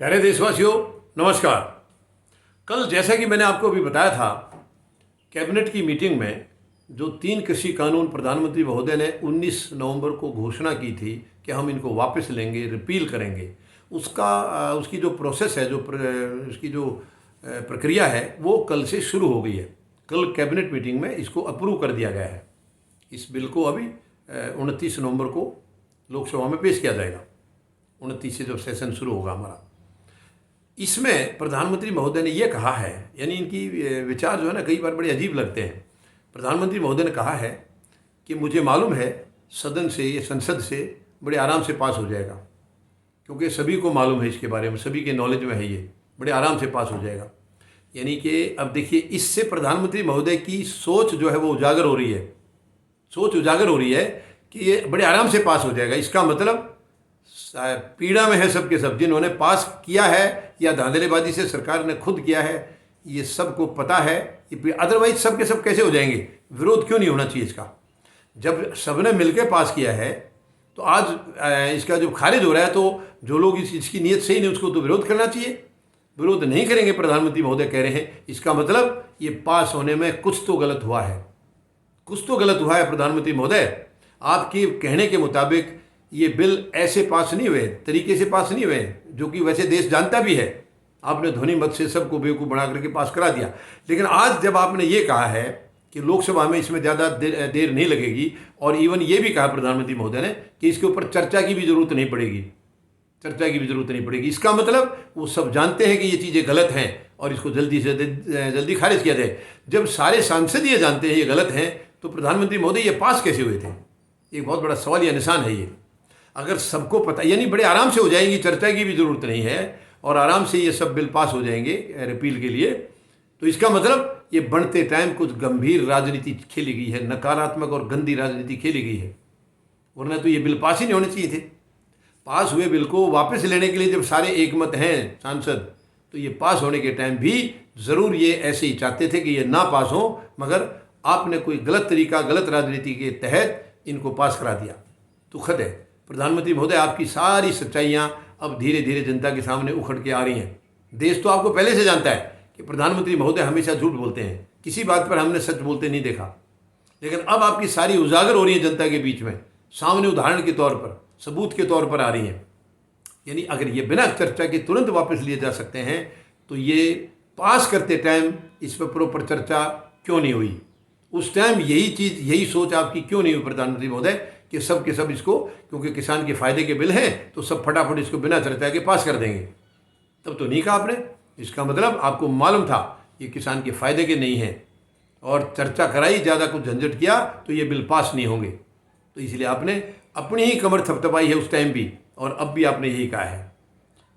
प्यारे देशवासियों, नमस्कार। कल जैसा कि मैंने आपको अभी बताया था, कैबिनेट की मीटिंग में जो 3 कृषि कानून प्रधानमंत्री महोदय ने 19 नवंबर को घोषणा की थी कि हम इनको वापस लेंगे, रिपील करेंगे, उसकी जो प्रोसेस है, उसकी जो प्रक्रिया है, वो कल से शुरू हो गई है। कल कैबिनेट मीटिंग में इसको अप्रूव कर दिया गया है। इस बिल को अभी 29 नवंबर को लोकसभा में पेश किया जाएगा। 29 से जब सेशन शुरू होगा हमारा, इसमें प्रधानमंत्री महोदय ने ये कहा है, यानी इनकी विचार जो है ना, कई बार बड़े अजीब लगते हैं। प्रधानमंत्री महोदय ने कहा है कि मुझे मालूम है सदन से, ये संसद से बड़े आराम से पास हो जाएगा, क्योंकि सभी को मालूम है इसके बारे में, सभी के नॉलेज में है, ये बड़े आराम से पास हो जाएगा। यानी कि अब देखिए, इससे प्रधानमंत्री महोदय की सोच जो है वो उजागर हो रही है। सोच उजागर हो रही है कि ये बड़े आराम से पास हो जाएगा। इसका मतलब पीड़ा में है सबके सब, जिन्होंने पास किया है या धांधलेबाजी से सरकार ने खुद किया है, ये सबको पता है। अदरवाइज सबके सब कैसे हो जाएंगे? विरोध क्यों नहीं होना चाहिए इसका? जब सबने मिलकर पास किया है तो आज इसका जो खारिज हो रहा है, तो जो लोग इसकी नीयत सही नहीं, उसको तो विरोध करना चाहिए। विरोध नहीं करेंगे, प्रधानमंत्री महोदय कह रहे हैं, इसका मतलब ये पास होने में कुछ तो गलत हुआ है, कुछ तो गलत हुआ है। प्रधानमंत्री महोदय, आपके कहने के मुताबिक ये बिल ऐसे पास नहीं हुए, तरीके से पास नहीं हुए, जो कि वैसे देश जानता भी है। आपने ध्वनि मत से सबको बेवकूफ़ बना करके पास करा दिया। लेकिन आज जब आपने ये कहा है कि लोकसभा में इसमें ज़्यादा देर नहीं लगेगी, और इवन ये भी कहा प्रधानमंत्री महोदय ने कि इसके ऊपर चर्चा की भी ज़रूरत नहीं पड़ेगी, चर्चा की भी ज़रूरत नहीं पड़ेगी, इसका मतलब वो सब जानते हैं कि ये चीज़ें गलत हैं और इसको जल्दी से जल्दी खारिज किया जाए। जब सारे सांसद ये जानते हैं ये गलत हैं, तो प्रधानमंत्री महोदय ये पास कैसे हुए थे? एक बहुत बड़ा सवाल या निशान है ये। अगर सबको पता, यानी बड़े आराम से हो जाएंगी, चर्चा की भी ज़रूरत नहीं है, और आराम से ये सब बिल पास हो जाएंगे रिपील के लिए, तो इसका मतलब ये बनते टाइम कुछ गंभीर राजनीति खेली गई है, नकारात्मक और गंदी राजनीति खेली गई है। वरना तो ये बिल पास ही नहीं होने चाहिए थे। पास हुए बिल को वापस लेने के लिए जब सारे एकमत हैं सांसद, तो ये पास होने के टाइम भी ज़रूर ये ऐसे ही चाहते थे कि ये ना पास हो, मगर आपने कोई गलत तरीका, गलत राजनीति के तहत इनको पास करा दिया। तो खद है प्रधानमंत्री महोदय, आपकी सारी सच्चाइयाँ अब धीरे धीरे जनता के सामने उखड़ के आ रही हैं। देश तो आपको पहले से जानता है कि प्रधानमंत्री महोदय हमेशा झूठ बोलते हैं, किसी बात पर हमने सच बोलते नहीं देखा। लेकिन अब आपकी सारी उजागर हो रही है जनता के बीच में, सामने उदाहरण के तौर पर, सबूत के तौर पर आ रही हैं। यानी अगर ये बिना चर्चा के तुरंत वापस लिए जा सकते हैं, तो ये पास करते टाइम इस पर प्रॉपर चर्चा क्यों नहीं हुई? उस टाइम यही चीज़, यही सोच आपकी क्यों नहीं हुई प्रधानमंत्री महोदय, कि सब के सब इसको, क्योंकि किसान के फायदे के बिल हैं, तो सब फटाफट इसको बिना चर्चा के पास कर देंगे? तब तो नहीं कहा आपने। इसका मतलब आपको मालूम था ये किसान के फायदे के नहीं हैं, और चर्चा कराई, ज़्यादा कुछ झंझट किया तो ये बिल पास नहीं होंगे। तो इसलिए आपने अपनी ही कमर थपथपाई है उस टाइम भी, और अब भी आपने यही कहा है।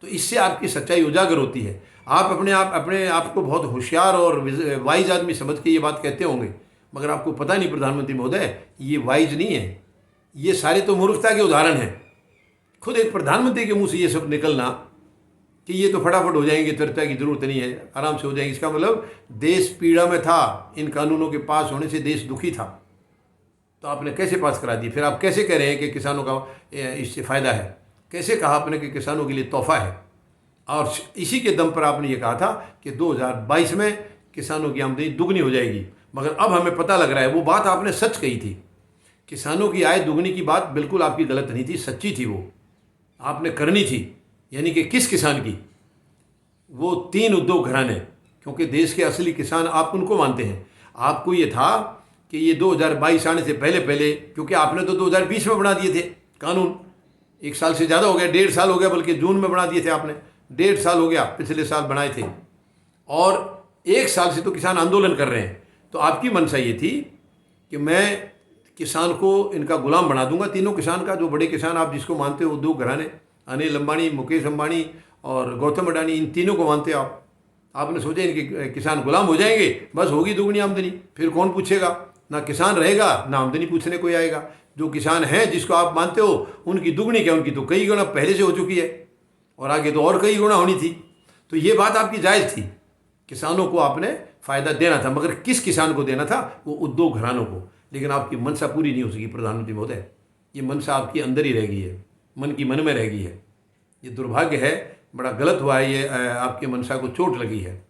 तो इससे आपकी सच्चाई उजागर होती है। आप अपने आप को बहुत होशियार और वाइज आदमी समझ के ये बात कहते होंगे, मगर आपको पता नहीं प्रधानमंत्री महोदय, ये वाइज नहीं है, ये सारे तो मूर्खता के उदाहरण हैं। खुद एक प्रधानमंत्री के मुंह से ये सब निकलना कि ये तो फटाफट हो जाएंगे, चर्चा की जरूरत नहीं है, आराम से हो जाएंगे, इसका मतलब देश पीड़ा में था। इन कानूनों के पास होने से देश दुखी था, तो आपने कैसे पास करा दिए? फिर आप कैसे कह रहे हैं कि किसानों का इससे फ़ायदा है? कैसे कहा आपने कि किसानों के लिए तोहफा है? और इसी के दम पर आपने ये कहा था कि 2022 में किसानों की आमदनी दुगनी हो जाएगी, मगर अब हमें पता लग रहा है वो बात आपने सच कही थी। किसानों की आय दुगनी की बात बिल्कुल आपकी गलत नहीं थी, सच्ची थी, वो आपने करनी थी। यानी कि किस किसान की? वो 3 उद्योग घराने, क्योंकि देश के असली किसान आप उनको मानते हैं। आपको ये था कि ये 2022 आने से पहले पहले, क्योंकि आपने तो 2020 में बना दिए थे कानून, 1 साल से ज़्यादा हो गया, 1.5 साल हो गया, बल्कि जून में बना दिए थे आपने, 1.5 साल हो गया, पिछले साल बनाए थे, और 1 साल से तो किसान आंदोलन कर रहे हैं। तो आपकी मंशा ये थी कि मैं किसान को इनका गुलाम बना दूंगा, तीनों किसान का, जो बड़े किसान आप जिसको मानते हो, उद्योग घराने, अनिल अंबानी, मुकेश अंबानी और गौतम अडानी, इन तीनों को मानते आप। आपने सोचा इनके किसान गुलाम हो जाएंगे, बस होगी दुगनी आमदनी, फिर कौन पूछेगा? ना किसान रहेगा, ना आमदनी पूछने कोई आएगा। जो किसान हैं जिसको आप मानते हो, उनकी दुगनी क्या, उनकी तो कई गुना पहले से हो चुकी है, और आगे तो और कई गुना होनी थी। तो ये बात आपकी जायज़ थी, किसानों को आपने फ़ायदा देना था, मगर किस किसान को देना था? वो उद्योग घरानों को। लेकिन आपकी मनसा पूरी नहीं हो सकी प्रधानमंत्री महोदय, ये मनसा आपकी अंदर ही रह गई है, मन की मन में रह गई है। ये दुर्भाग्य है बड़ा गलत हुआ है, ये आपकी मंशा को चोट लगी है।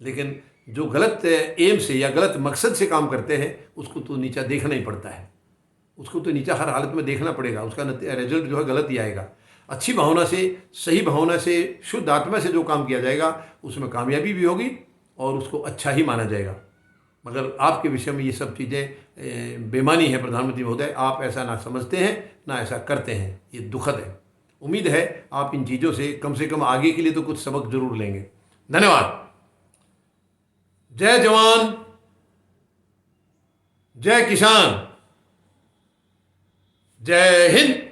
लेकिन जो गलत एम से या गलत मकसद से काम करते हैं उसको तो नीचा देखना ही पड़ता है, उसको तो नीचा हर हालत में देखना पड़ेगा, उसका रिजल्ट जो है गलत ही आएगा। अच्छी भावना से, सही भावना से, शुद्ध आत्मा से जो काम किया जाएगा उसमें कामयाबी भी होगी और उसको अच्छा ही माना जाएगा। मगर आपके विषय में ये सब चीज़ें बेमानी है प्रधानमंत्री महोदय, आप ऐसा ना समझते हैं ना ऐसा करते हैं, ये दुखद है। उम्मीद है आप इन चीज़ों से कम आगे के लिए तो कुछ सबक जरूर लेंगे। धन्यवाद। जय जवान, जय किसान, जय हिंद।